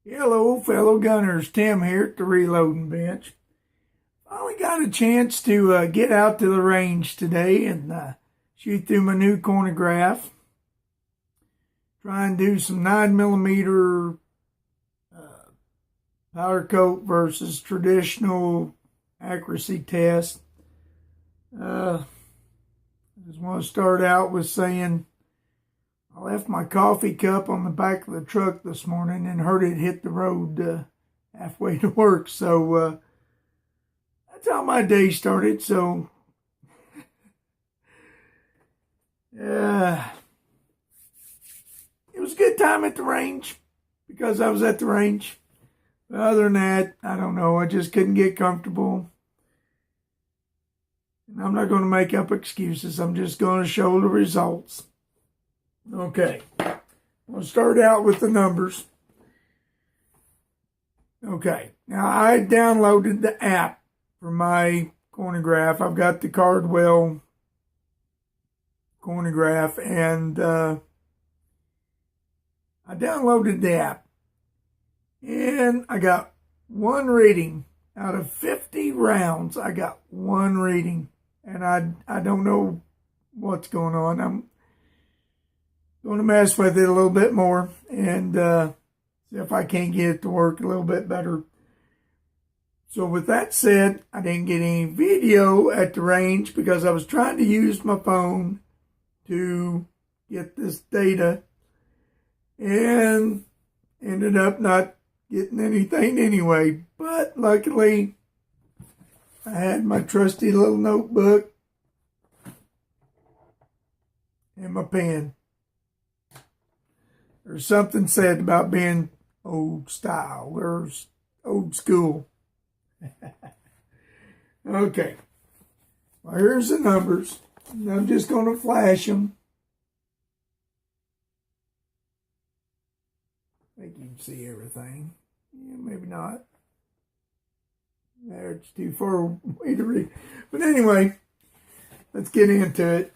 Hello, fellow gunners. Tim here at the reloading bench. Finally got a chance to get out to the range today and shoot through my new chronograph. Try and do some 9mm powder coat versus traditional accuracy test. I just want to start out with saying I left my coffee cup on the back of the truck this morning and heard it hit the road halfway to work. So that's how my day started. So it was a good time at the range because I was at the range. But other than that, I don't know. I just couldn't get comfortable. And I'm not going to make up excuses. I'm just going to show the results. Okay, I'll start out with the numbers. Okay, now I downloaded the app for my chronograph. I've got the Cardwell chronograph, and I downloaded the app. And I got one reading. Out of 50 rounds, I got one reading. And I don't know what's going on. I'm going to mess with it a little bit more and see if I can't get it to work a little bit better. So with that said, I didn't get any video at the range because I was trying to use my phone to get this data and ended up not getting anything anyway. But luckily, I had my trusty little notebook and my pen. There's something said about being old style or old school. Okay. Well, here's the numbers. I'm just going to flash them. I think you can see everything. Yeah, maybe not. There, it's too far away to read. But anyway, let's get into it.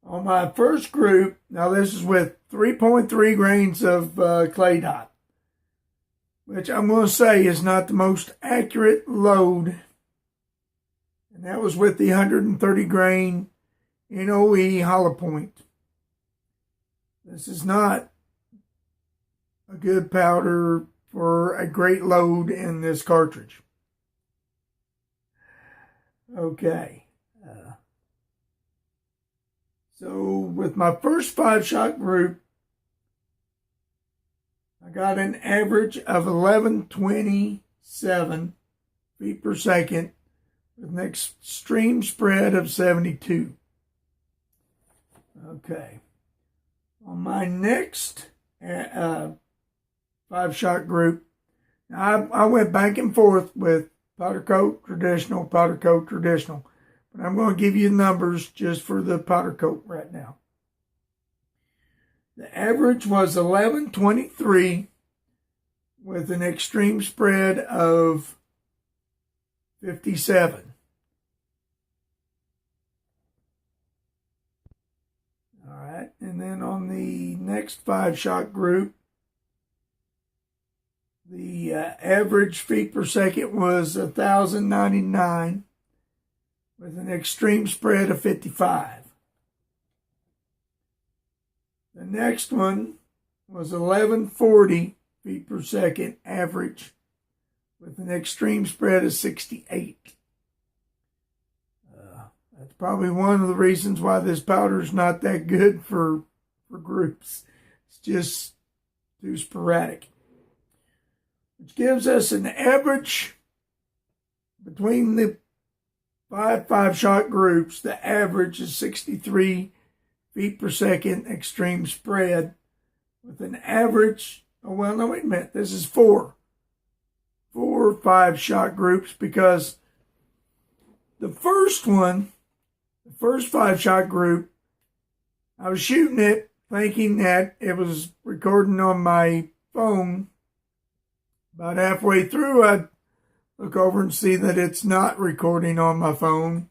On my first group, now this is with 3.3 grains of clay dot, which I'm going to say is not the most accurate load. And that was with the 130 grain NOE hollow point. This is not a good powder for a great load in this cartridge. Okay. So with my first 5-shot group, I got an average of 1127 feet per second with an extreme spread of 72. Okay. On my next 5-shot group, I went back and forth with powder coat, traditional, powder coat, traditional. But I'm going to give you numbers just for the powder coat right now. The average was 1123 with an extreme spread of 57. All right. And then on the next 5-shot group, the average feet per second was 1,099. With an extreme spread of 55. The next one was 1140 feet per second average with an extreme spread of 68. That's probably one of the reasons why this powder is not that good for groups. It's just too sporadic. Which gives us an average between the 5-shot groups. The average is 63 feet per second extreme spread with an average, oh well, no, wait a minute, this is four 5-shot groups because the first 5-shot group, I was shooting it thinking that it was recording on my phone. About halfway through, I look over and see that it's not recording on my phone.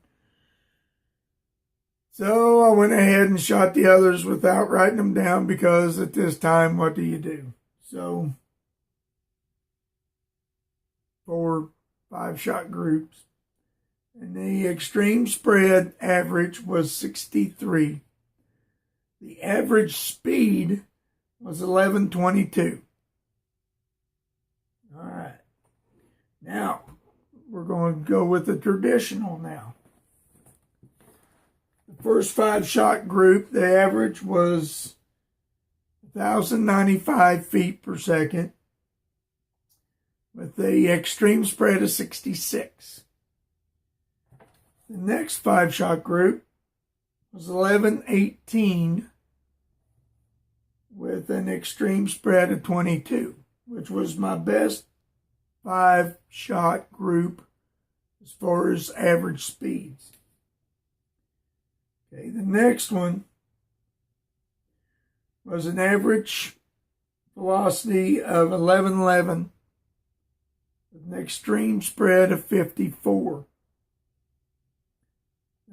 So I went ahead and shot the others without writing them down because at this time, what do you do? So 4 5-shot groups. And the extreme spread average was 63. The average speed was 11:22. All right. Now, we're going to go with the traditional now. The first 5-shot group, the average was 1,095 feet per second with the extreme spread of 66. The next 5-shot group was 1118 with an extreme spread of 22, which was my best 5-shot group as far as average speeds. Okay, the next one was an average velocity of 1111 with an extreme spread of 54.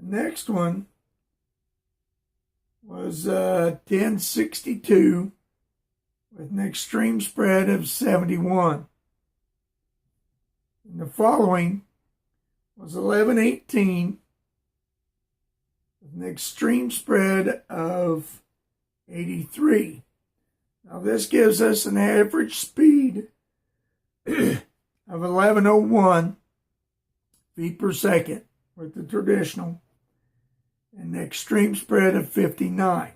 The next one was 1062 with an extreme spread of 71. And the following was 1118 with an extreme spread of 83. Now this gives us an average speed of 1101 feet per second with the traditional and the extreme spread of 59.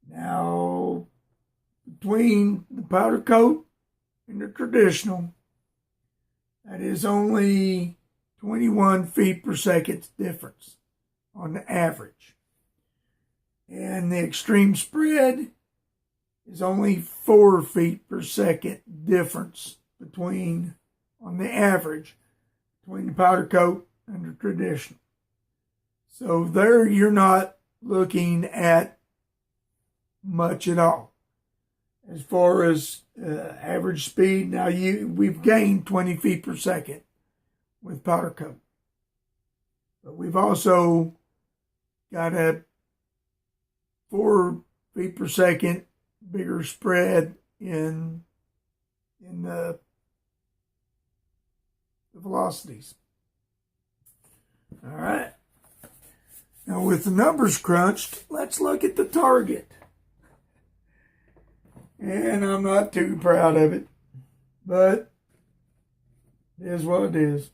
Now, between the powder coat and the traditional, that is only 21 feet per second difference on the average. And the extreme spread is only 4 feet per second difference between, on the average, between the powder coat and the traditional. So there you're not looking at much at all. As far as average speed, now we've gained 20 feet per second with powder coat. But we've also got a 4 feet per second bigger spread in the velocities. All right. Now with the numbers crunched, let's look at the target. And I'm not too proud of it, but it is what it is.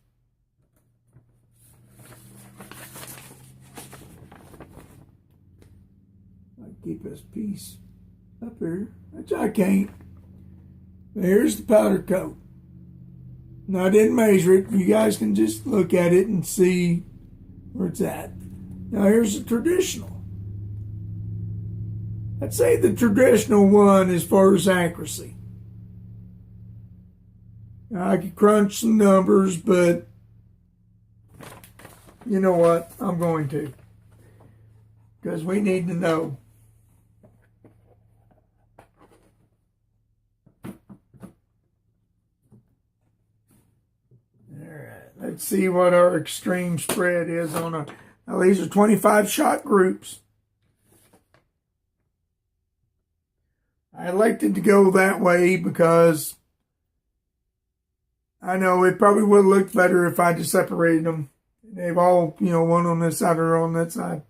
I keep this piece up here, which I can't. Here's the powder coat. Now I didn't measure it. You guys can just look at it and see where it's at. Now here's the traditional. I'd say the traditional one as far as accuracy. Now, I could crunch some numbers, but you know what? I'm going to. Because we need to know. Alright, let's see what our extreme spread is on a. Now these are 25-shot groups. I elected to go that way because I know it probably would look better if I just separated them. They've all, one on this side or on that side.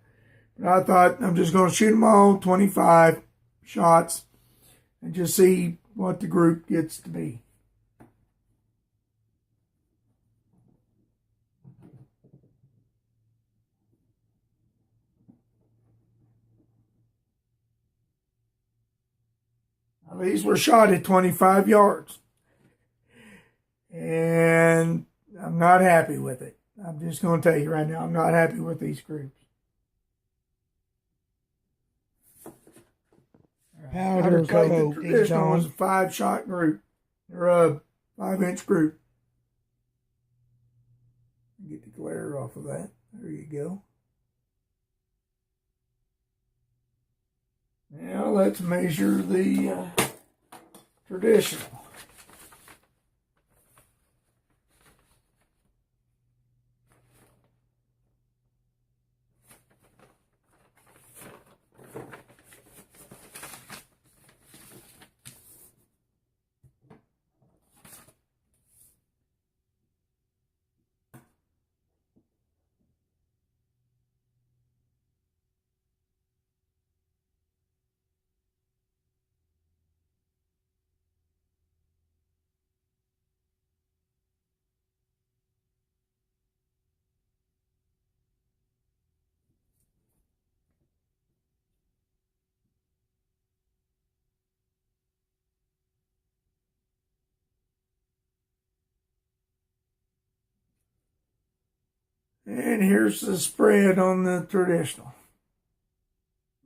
But I thought I'm just going to shoot them all 25 shots and just see what the group gets to be. These were shot at 25 yards. And I'm not happy with it. I'm just going to tell you right now, I'm not happy with these groups. Powder coat. The traditional was a 5-shot group. Or a 5-inch group. Get the glare off of that. There you go. Now let's measure the traditional. And here's the spread on the traditional.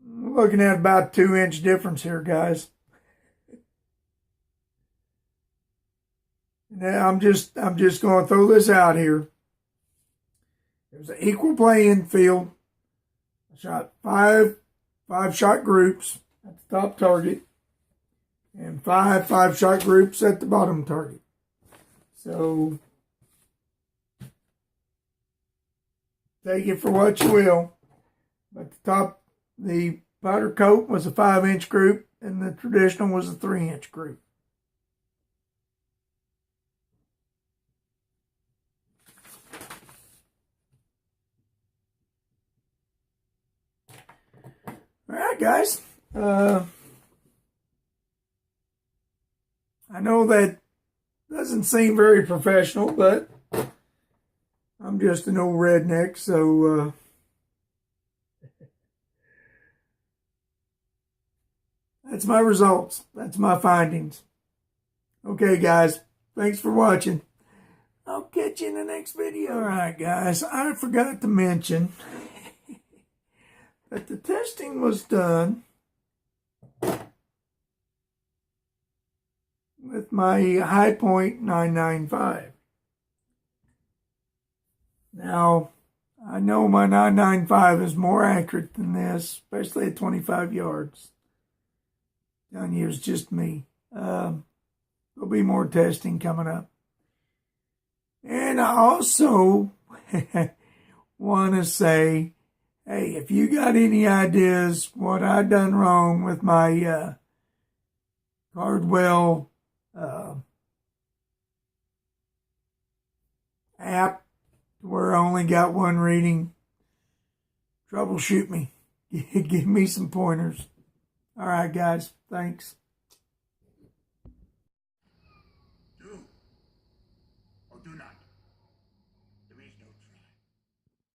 Looking at about 2-inch difference here, guys. Now I'm just going to throw this out here. There's an equal playing field. I shot five shot groups at the top target and five shot groups at the bottom target. So take it for what you will. But the powder coat was a 5-inch group and the traditional was a 3-inch group. All right, guys. I know that doesn't seem very professional, but I'm just an old redneck, so that's my results. That's my findings. Okay, guys. Thanks for watching. I'll catch you in the next video. All right, guys. I forgot to mention that the testing was done with my Hi-Point 995. Now, I know my 995 is more accurate than this, especially at 25 yards. Telling you, it's just me. There'll be more testing coming up. And I also want to say, hey, if you got any ideas what I done wrong with my Cardwell app where I only got one reading, troubleshoot me. Give me some pointers. All right, guys. Thanks.